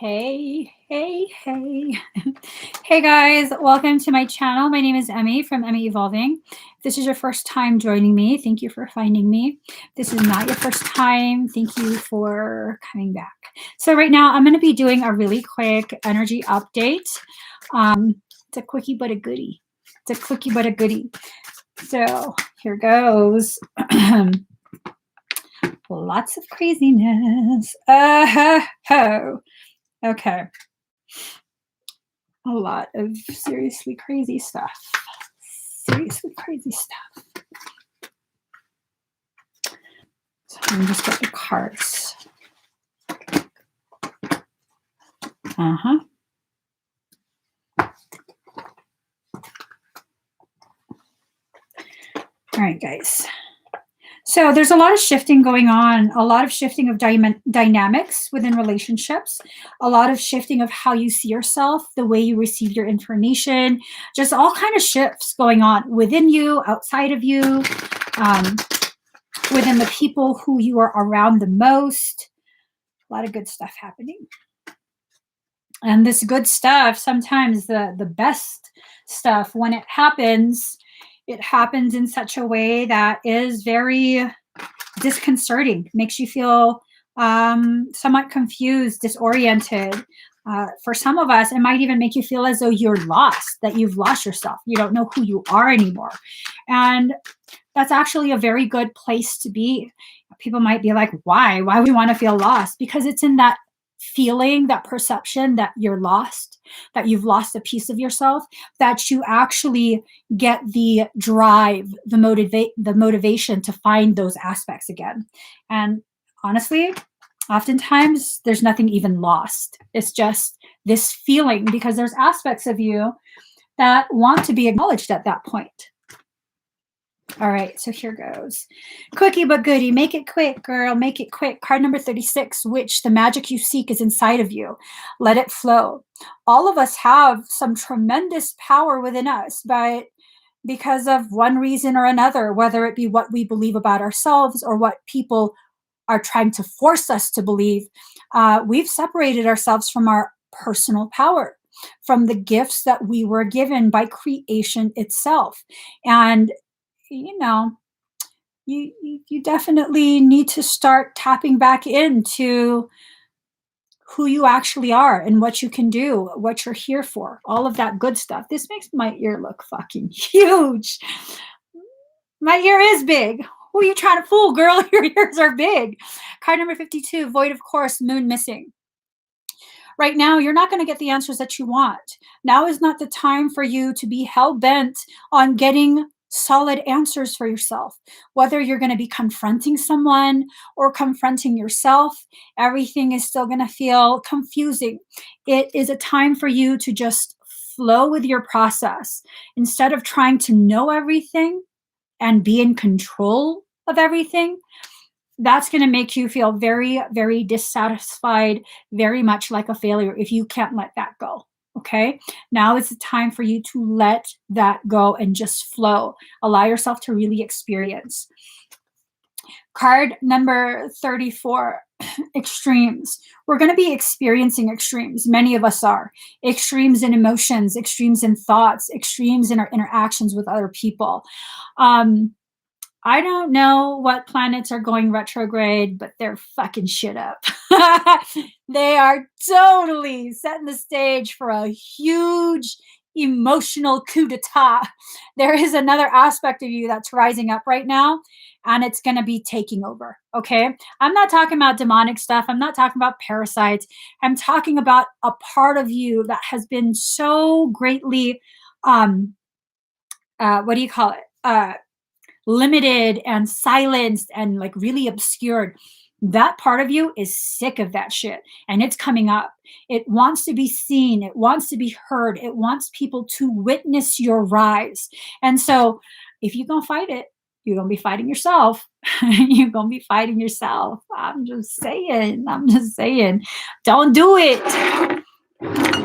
Hey, hey, hey. Hey guys, welcome to my channel. My name is Emmie from Emmie Evolving. If this is your first time joining me, thank you for finding me. If this is not your first time, thank you for coming back. So right now I'm going to be doing a really quick energy update. It's a quickie but a goodie. It's a quickie but a goodie. So here goes. Lots of craziness. Ho. Okay. A lot of seriously crazy stuff. Seriously crazy stuff. So let me just get the cards. Uh-huh. All right, guys. So there's a lot of shifting going on, a lot of shifting of dynamics within relationships, a lot of shifting of how you see yourself, the way you receive your information, just all kind of shifts going on within you, outside of you, within the people who you are around the most. A lot of good stuff happening. And this good stuff, sometimes the best stuff, when it happens in such a way that is very disconcerting, makes you feel somewhat confused, disoriented. For some of us, it might even make you feel as though you're lost, that you've lost yourself. You don't know who you are anymore. And that's actually a very good place to be. People might be like, why? Why would you want to feel lost? Because it's in that feeling, that perception that you're lost, that you've lost a piece of yourself, that you actually get the drive, the motivation to find those aspects again. And honestly, oftentimes there's nothing even lost. It's just this feeling, because there's aspects of you that want to be acknowledged at that point. All right, so here goes. Quickie but goodie. Make it quick, girl. Make it quick. Card number 36, which the magic you seek is inside of you. Let it flow. All of us have some tremendous power within us, but because of one reason or another, whether it be what we believe about ourselves or what people are trying to force us to believe, we've separated ourselves from our personal power, from the gifts that we were given by creation itself. And you know, you definitely need to start tapping back into who you actually are and what you can do, what you're here for, all of that good stuff. This makes my ear look fucking huge. My ear is big. Who are you trying to fool, girl? Your ears are big. Card number 52, void of course, moon missing. Right now, you're not going to get the answers that you want. Now is not the time for you to be hell-bent on getting solid answers for yourself. Whether you're going to be confronting someone or confronting yourself, everything is still going to feel confusing. It is a time for you to just flow with your process. Instead of trying to know everything and be in control of everything, that's going to make you feel very, very dissatisfied, very much like a failure if you can't let that go. Okay. Now is the time for you to let that go and just flow. Allow yourself to really experience. Card number 34, extremes. We're going to be experiencing extremes. Many of us are. Extremes in emotions, extremes in thoughts, extremes in our interactions with other people. I don't know what planets are going retrograde, but they're fucking shit up. They are totally setting the stage for a huge emotional coup d'etat. There is another aspect of you that's rising up right now, and it's going to be taking over. Okay. I'm not talking about demonic stuff. I'm not talking about parasites. I'm talking about a part of you that has been so greatly, what do you call it? Limited and silenced and like really obscured. That part of you is sick of that shit, and it's coming up. It wants to be seen. It wants to be heard. It wants people to witness your rise. And so if you're going to fight it, you're going to be fighting yourself. You're going to be fighting yourself. I'm just saying. Don't do it.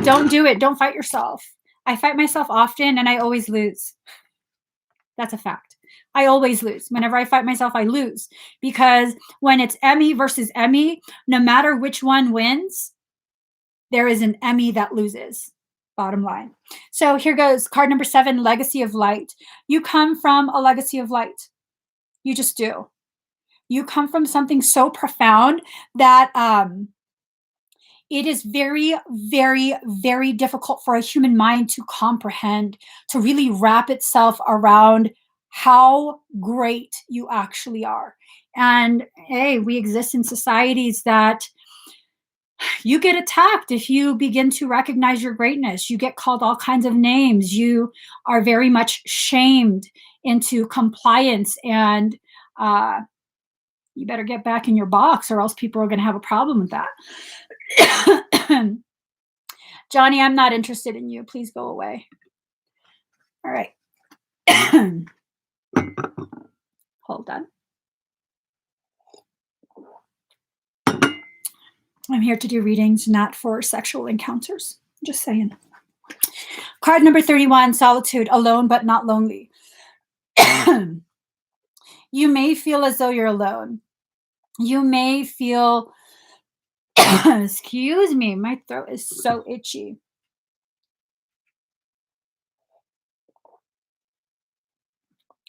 Don't do it. Don't fight yourself. I fight myself often and I always lose. That's a fact. I always lose. Whenever I fight myself, I lose. Because when it's Emmie versus Emmie, no matter which one wins, there is an Emmie that loses. Bottom line. So here goes card number 7, legacy of light. You come from a legacy of light. You just do. You come from something so profound that it is very, very, very difficult for a human mind to comprehend, to really wrap itself around how great you actually are. And hey, we exist in societies that you get attacked if you begin to recognize your greatness. You get called all kinds of names. You are very much shamed into compliance, and you better get back in your box or else people are going to have a problem with that. Johnny, I'm not interested in you. Please go away. All right. Hold on. I'm here to do readings, not for sexual encounters. Just saying. Card number 31, solitude, alone but not lonely. You may feel as though you're alone. You may feel, excuse me, my throat is so itchy.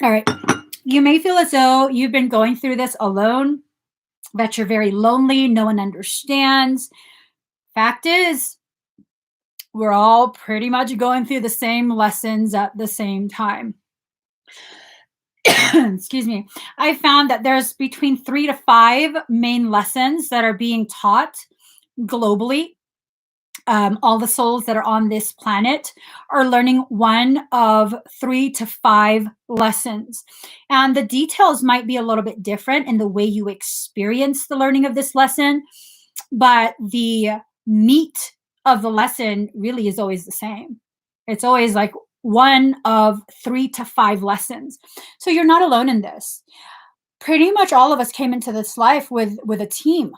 All right. You may feel as though you've been going through this alone, that you're very lonely, no one understands. Fact is, we're all pretty much going through the same lessons at the same time. Excuse me. I found that there's between 3 to 5 main lessons that are being taught globally. All the souls that are on this planet are learning one of 3 to 5 lessons. And the details might be a little bit different in the way you experience the learning of this lesson, but the meat of the lesson really is always the same. It's always like one of 3 to 5 lessons. So you're not alone in this. Pretty much all of us came into this life with a team.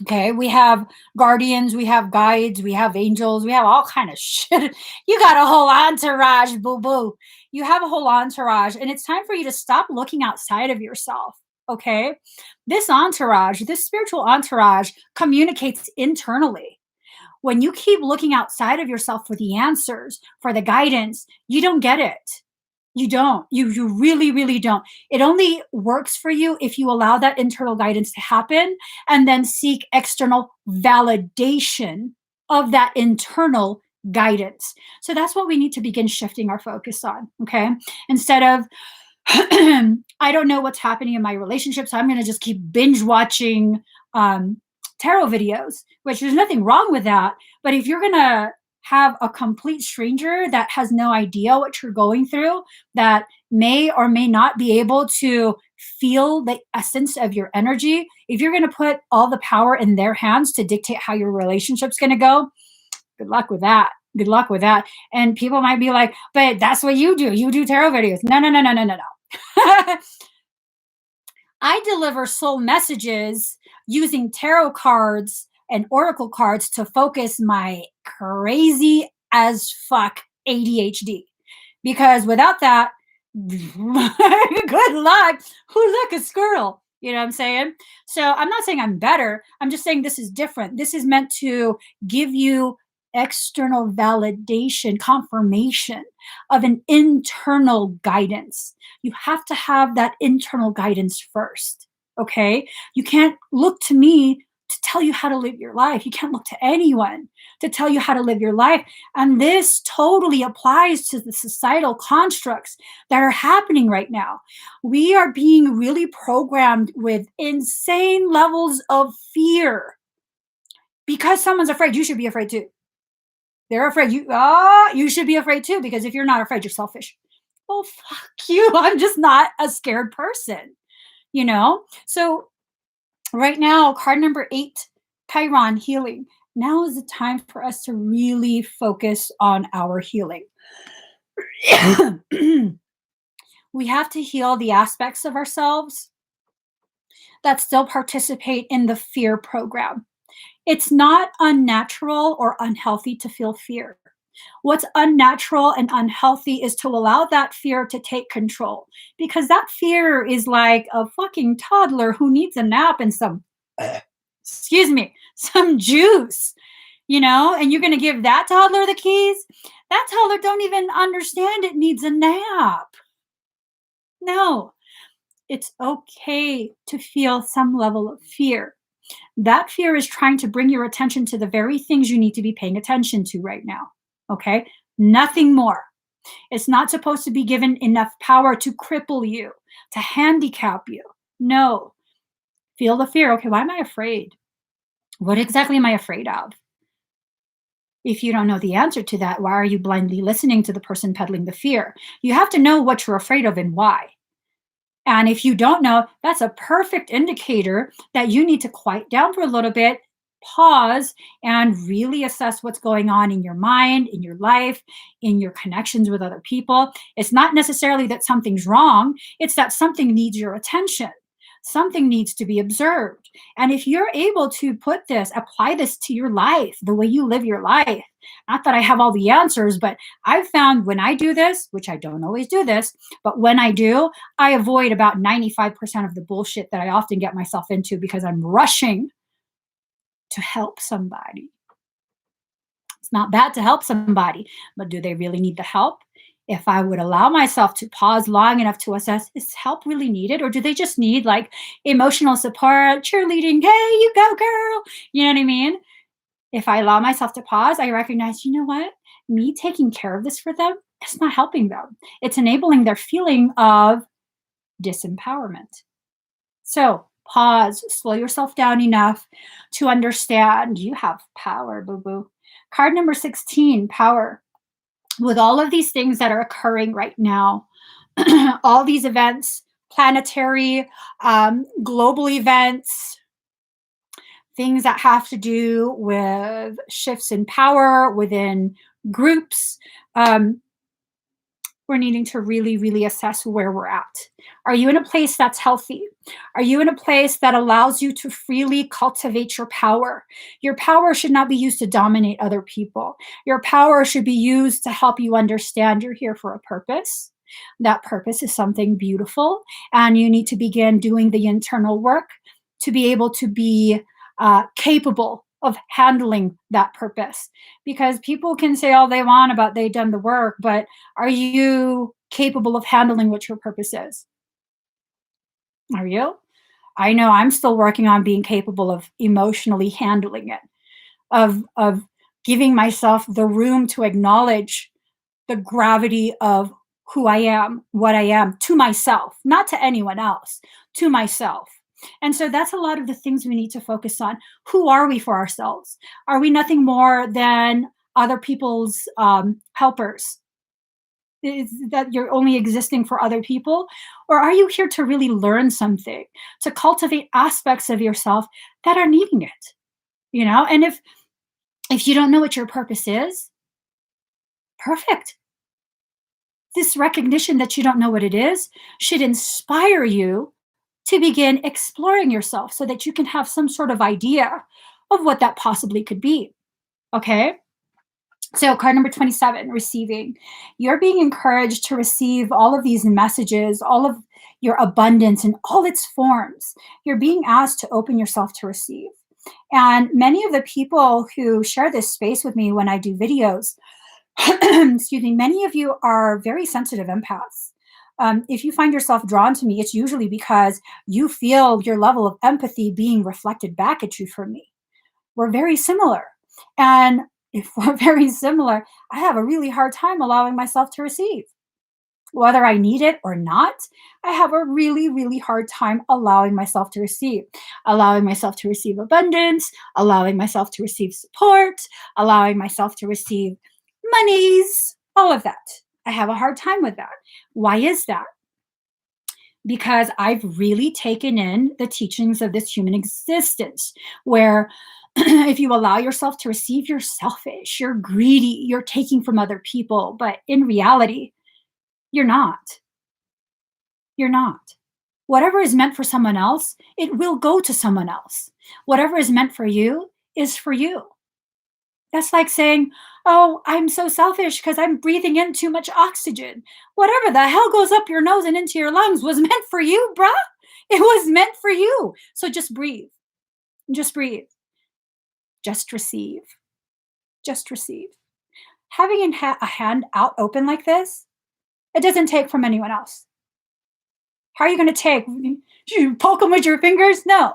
Okay, we have guardians, we have guides, we have angels, we have all kind of shit. You got a whole entourage, boo-boo. You have a whole entourage, and it's time for you to stop looking outside of yourself, okay? This entourage, this spiritual entourage communicates internally. When you keep looking outside of yourself for the answers, for the guidance, you don't get it. You don't. You really, really don't. It only works for you if you allow that internal guidance to happen and then seek external validation of that internal guidance. So that's what we need to begin shifting our focus on, okay? Instead of, I don't know what's happening in my relationship, so I'm going to just keep binge watching tarot videos, which there's nothing wrong with that. But if you're going to have a complete stranger that has no idea what you're going through, that may or may not be able to feel the essence of your energy, if you're going to put all the power in their hands to dictate how your relationship's going to go, good luck with that. Good luck with that. And people might be like, but that's what you do. You do tarot videos. No, no, no, no, no, no, no. I deliver soul messages using tarot cards and oracle cards to focus my crazy as fuck ADHD. Because without that, good luck. Who's like a squirrel? You know what I'm saying? So I'm not saying I'm better. I'm just saying this is different. This is meant to give you external validation, confirmation of an internal guidance. You have to have that internal guidance first, okay? You can't look to me to tell you how to live your life. You can't look to anyone to tell you how to live your life. And this totally applies to the societal constructs that are happening right now. We are being really programmed with insane levels of fear. Because someone's afraid, you should be afraid too. They're afraid. You should be afraid too, because if you're not afraid, you're selfish. Well, fuck you. I'm just not a scared person, you know? So right now, card number 8, Chiron, healing. Now is the time for us to really focus on our healing. We have to heal the aspects of ourselves that still participate in the fear program. It's not unnatural or unhealthy to feel fear. What's unnatural and unhealthy is to allow that fear to take control, because that fear is like a fucking toddler who needs a nap and some, excuse me, some juice. and you're going to give that toddler the keys? That toddler don't even understand it needs a nap. No, it's okay to feel some level of fear. That fear is trying to bring your attention to the very things you need to be paying attention to right now. Okay? Nothing more. It's not supposed to be given enough power to cripple you, to handicap you. No. Feel the fear. Okay, why am I afraid? What exactly am I afraid of? If you don't know the answer to that, why are you blindly listening to the person peddling the fear? You have to know what you're afraid of and why. And if you don't know, that's a perfect indicator that you need to quiet down for a little bit, pause, and really assess what's going on in your mind, in your life, in your connections with other people. It's not necessarily that something's wrong, it's that something needs your attention. Something needs to be observed. And if you're able to apply this to your life, the way you live your life, not that I have all the answers, but I've found when I do this, which I don't always do this, but when I do, I avoid about 95% of the bullshit that I often get myself into because I'm rushing to help somebody. It's not bad to help somebody, but do they really need the help? If I would allow myself to pause long enough to assess, is help really needed? Or do they just need like emotional support, cheerleading? Hey, you go, girl. You know what I mean? If I allow myself to pause, I recognize, you know what? Me taking care of this for them, it's not helping them. It's enabling their feeling of disempowerment. So pause, slow yourself down enough to understand you have power, boo boo. Card number 16, power. With all of these things that are occurring right now, all these events, planetary, global events, things that have to do with shifts in power within groups, um, we're needing to really, really assess where we're at. Are you in a place that's healthy? Are you in a place that allows you to freely cultivate your power? Your power should not be used to dominate other people. Your power should be used to help you understand you're here for a purpose. That purpose is something beautiful, and you need to begin doing the internal work to be able to be capable of handling that purpose. Because people can say all they want about they've done the work, but are you capable of handling what your purpose is? Are you? I know I'm still working on being capable of emotionally handling it, of giving myself the room to acknowledge the gravity of who I am, what I am to myself, not to anyone else, to myself. And so that's a lot of the things we need to focus on. Who are we for ourselves? Are we nothing more than other people's helpers? Is that you're only existing for other people? Or are you here to really learn something, to cultivate aspects of yourself that are needing it? And if you don't know what your purpose is, perfect. This recognition that you don't know what it is should inspire you to begin exploring yourself so that you can have some sort of idea of what that possibly could be. Okay? So, card number 27, receiving. You're being encouraged to receive all of these messages, all of your abundance in all its forms. You're being asked to open yourself to receive. And many of the people who share this space with me when I do videos, excuse me, many of you are very sensitive empaths. If you find yourself drawn to me, it's usually because you feel your level of empathy being reflected back at you from me. We're very similar. And if we're very similar, I have a really hard time allowing myself to receive. Whether I need it or not, I have a really, really hard time allowing myself to receive. Allowing myself to receive abundance, allowing myself to receive support, allowing myself to receive monies, all of that. I have a hard time with that. Why is that? Because I've really taken in the teachings of this human existence, where if you allow yourself to receive, you're selfish, you're greedy, you're taking from other people. But in reality, you're not. You're not. Whatever is meant for someone else, it will go to someone else. Whatever is meant for you is for you. That's like saying, oh, I'm so selfish because I'm breathing in too much oxygen. Whatever the hell goes up your nose and into your lungs was meant for you, bruh. It was meant for you. So just breathe. Just breathe. Just receive. Just receive. Having a hand out open like this, it doesn't take from anyone else. How are you going to take? Do you poke them with your fingers? No.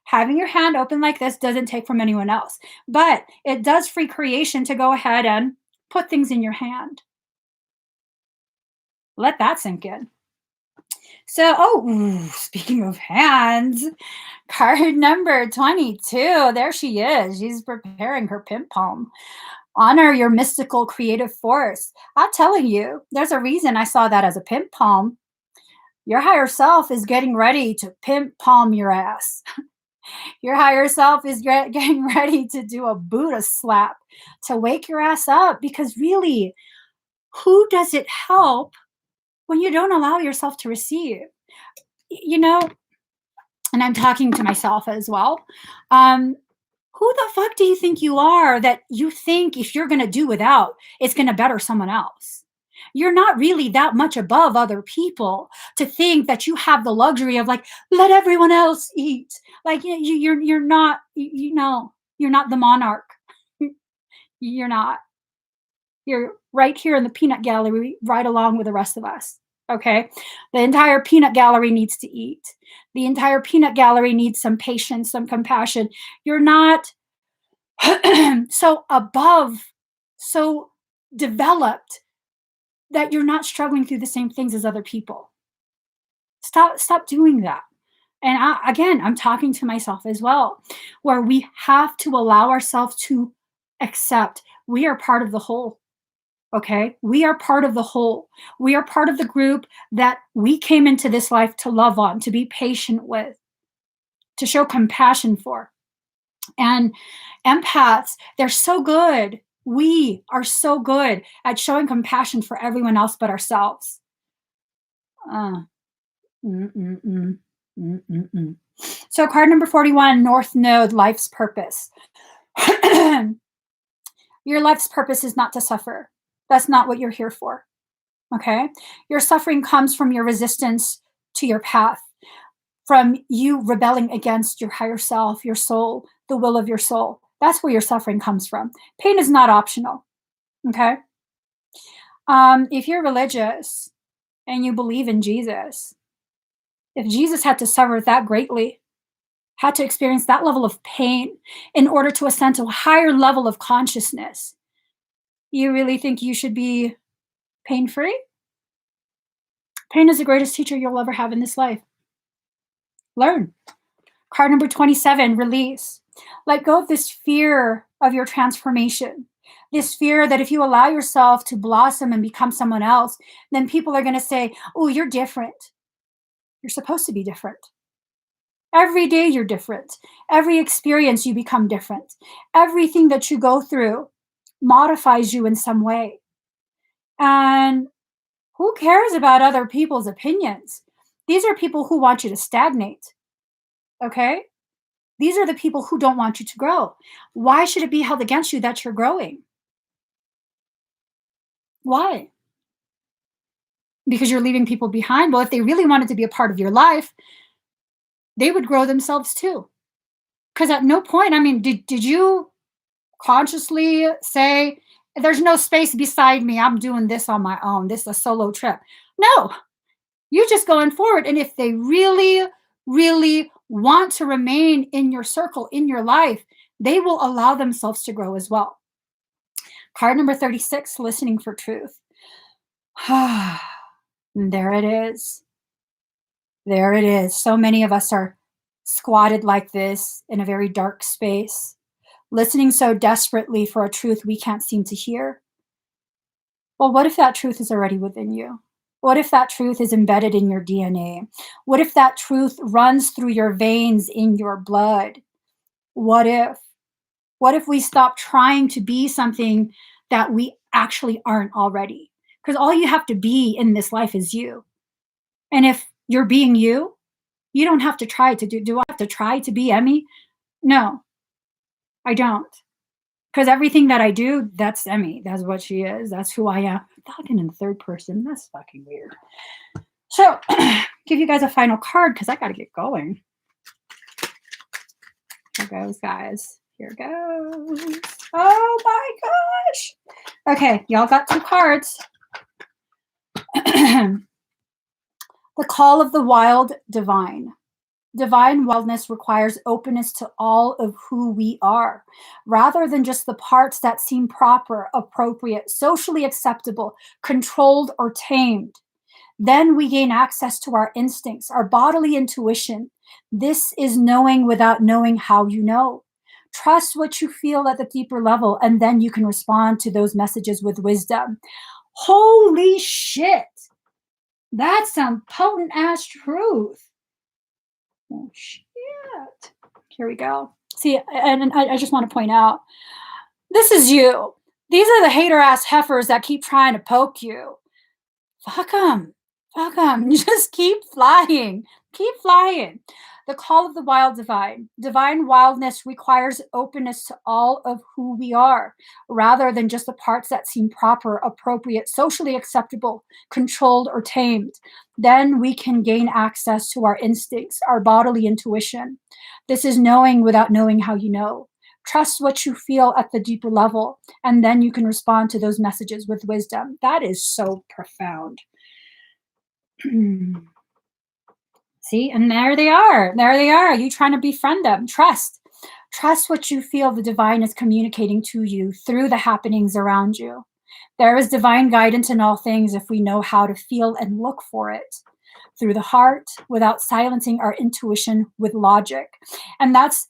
Having your hand open like this doesn't take from anyone else, but it does free creation to go ahead and put things in your hand. Let that sink in. So, speaking of hands, card number 22. There she is. She's preparing her pimp palm. Honor your mystical creative force. I'm telling you, there's a reason I saw that as a pimp palm. Your higher self is getting ready to pimp palm your ass. Your higher self is getting ready to do a Buddha slap to wake your ass up, because really, who does it help when you don't allow yourself to receive? You know, and I'm talking to myself as well. Who the fuck do you think you are that you think if you're going to do without, it's going to better someone else? You're not really that much above other people to think that you have the luxury of like, let everyone else eat. Like, you're not, you're not the monarch. You're not. You're right here in the peanut gallery, right along with the rest of us. Okay. The entire peanut gallery needs to eat. The entire peanut gallery needs some patience, some compassion. You're not so above, so developed that you're not struggling through the same things as other people. Stop doing that. And I'm talking to myself as well, where we have to allow ourselves to accept we are part of the whole. Okay. We are part of the whole. We are part of the group that we came into this life to love on, to be patient with, to show compassion for. And empaths, they're so good. We are so good at showing compassion for everyone else but ourselves. So card number 41, North Node, life's purpose. Your life's purpose is not to suffer. That's not what you're here for. Okay? Your suffering comes from your resistance to your path, from you rebelling against your higher self, your soul, the will of your soul. That's where your suffering comes from. Pain is not optional. Okay? If you're religious and you believe in Jesus, if Jesus had to suffer that greatly, had to experience that level of pain in order to ascend to a higher level of consciousness, you really think you should be pain-free? Pain is the greatest teacher you'll ever have in this life. Learn. Card number 27, release. Let go of this fear of your transformation. This fear that if you allow yourself to blossom and become someone else, then people are going to say, oh, you're different. You're supposed to be different. Every day you're different. Every experience you become different. Everything that you go through modifies you in some way. And who cares about other people's opinions? These are people who want you to stagnate. Okay? These are the people who don't want you to grow. Why should it be held against you that you're growing? Why? Because you're leaving people behind. Well, if they really wanted to be a part of your life, they would grow themselves too. Because at no point, I mean, did you consciously say, there's no space beside me, I'm doing this on my own, this is a solo trip? No, you're just going forward. And if they really, really want to remain in your circle, in your life, they will allow themselves to grow as well. Card number 36, listening for truth. There it is. There it is. So many of us are squatted like this in a very dark space, listening so desperately for a truth we can't seem to hear. Well, what if that truth is already within you? What if that truth is embedded in your DNA? What if that truth runs through your veins in your blood? What if? What if we stop trying to be something that we actually aren't already? Because all you have to be in this life is you. And if you're being you, you don't have to try to do I have to try to be Emmie? No, I don't. Because everything that I do, that's Emmie. That's what she is. That's who I am. I'm talking in the third person. That's fucking weird. So, give you guys a final card because I got to get going. Here goes, guys. Here goes. Oh my gosh. Okay, y'all got 2 cards. The call of the wild divine. Divine wellness requires openness to all of who we are, rather than just the parts that seem proper, appropriate, socially acceptable, controlled, or tamed. Then we gain access to our instincts, our bodily intuition. This is knowing without knowing how you know. Trust what you feel at the deeper level, and then you can respond to those messages with wisdom. Holy shit. That's some potent ass truth. Oh, shit. Here we go. See, and I just want to point out, this is you. These are the hater ass heifers that keep trying to poke you. Fuck them. Fuck them. Just keep flying. Keep flying. The call of the wild divine. Divine wildness requires openness to all of who we are, rather than just the parts that seem proper, appropriate, socially acceptable, controlled, or tamed. Then we can gain access to our instincts, our bodily intuition. This is knowing without knowing how you know. Trust what you feel at the deeper level, and then you can respond to those messages with wisdom. That is so profound. See, and there they are. There they are. You trying to befriend them. Trust. Trust what you feel the divine is communicating to you through the happenings around you. There is divine guidance in all things if we know how to feel and look for it through the heart without silencing our intuition with logic. And that's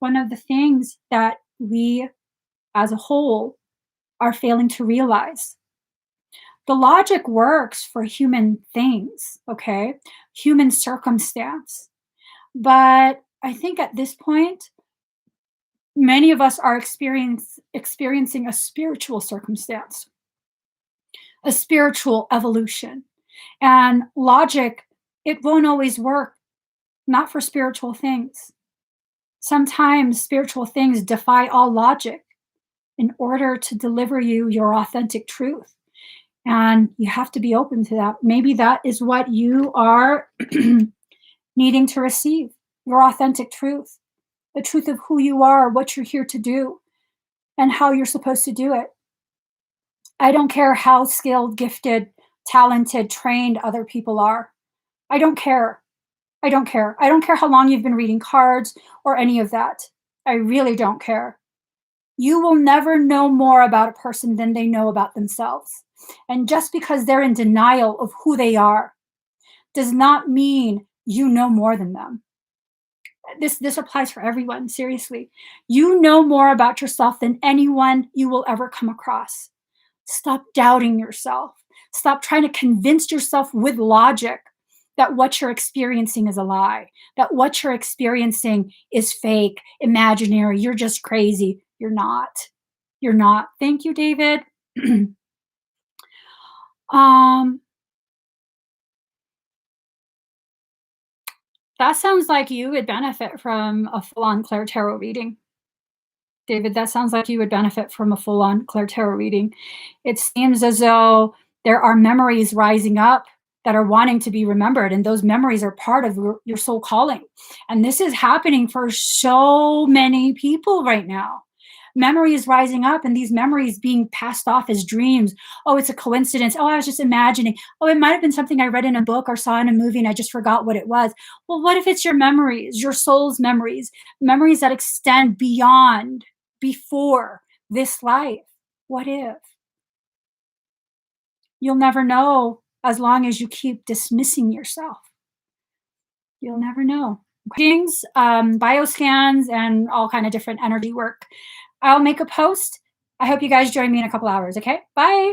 one of the things that we as a whole are failing to realize. The logic works for human things, okay? Human circumstance. But I think at this point, many of us are experiencing a spiritual circumstance, a spiritual evolution. And logic, it won't always work, not for spiritual things. Sometimes spiritual things defy all logic in order to deliver you your authentic truth. And you have to be open to that. Maybe that is what you are needing to receive, your authentic truth, the truth of who you are, what you're here to do, and how you're supposed to do it. I don't care how skilled, gifted, talented, trained other people are. I don't care. I don't care. I don't care how long you've been reading cards or any of that. I really don't care. You will never know more about a person than they know about themselves. And just because they're in denial of who they are does not mean you know more than them. This applies for everyone, seriously. You know more about yourself than anyone you will ever come across. Stop doubting yourself. Stop trying to convince yourself with logic that what you're experiencing is a lie, that what you're experiencing is fake, imaginary, you're just crazy. You're not. You're not. Thank you, David. That sounds like you would benefit from a full-on Claire Tarot reading. David, that sounds like you would benefit from a full-on Claire Tarot reading. It seems as though there are memories rising up that are wanting to be remembered, and those memories are part of your soul calling. And this is happening for so many people right now. Memory is rising up, and these memories being passed off as dreams. Oh, it's a coincidence. Oh, I was just imagining. Oh, it might have been something I read in a book or saw in a movie and I just forgot what it was. Well, what if it's your memories, your soul's memories, memories that extend beyond, before this life? What if? You'll never know as long as you keep dismissing yourself. You'll never know. Readings, bioscans, and all kind of different energy work. I'll make a post. I hope you guys join me in a couple hours, okay? Bye.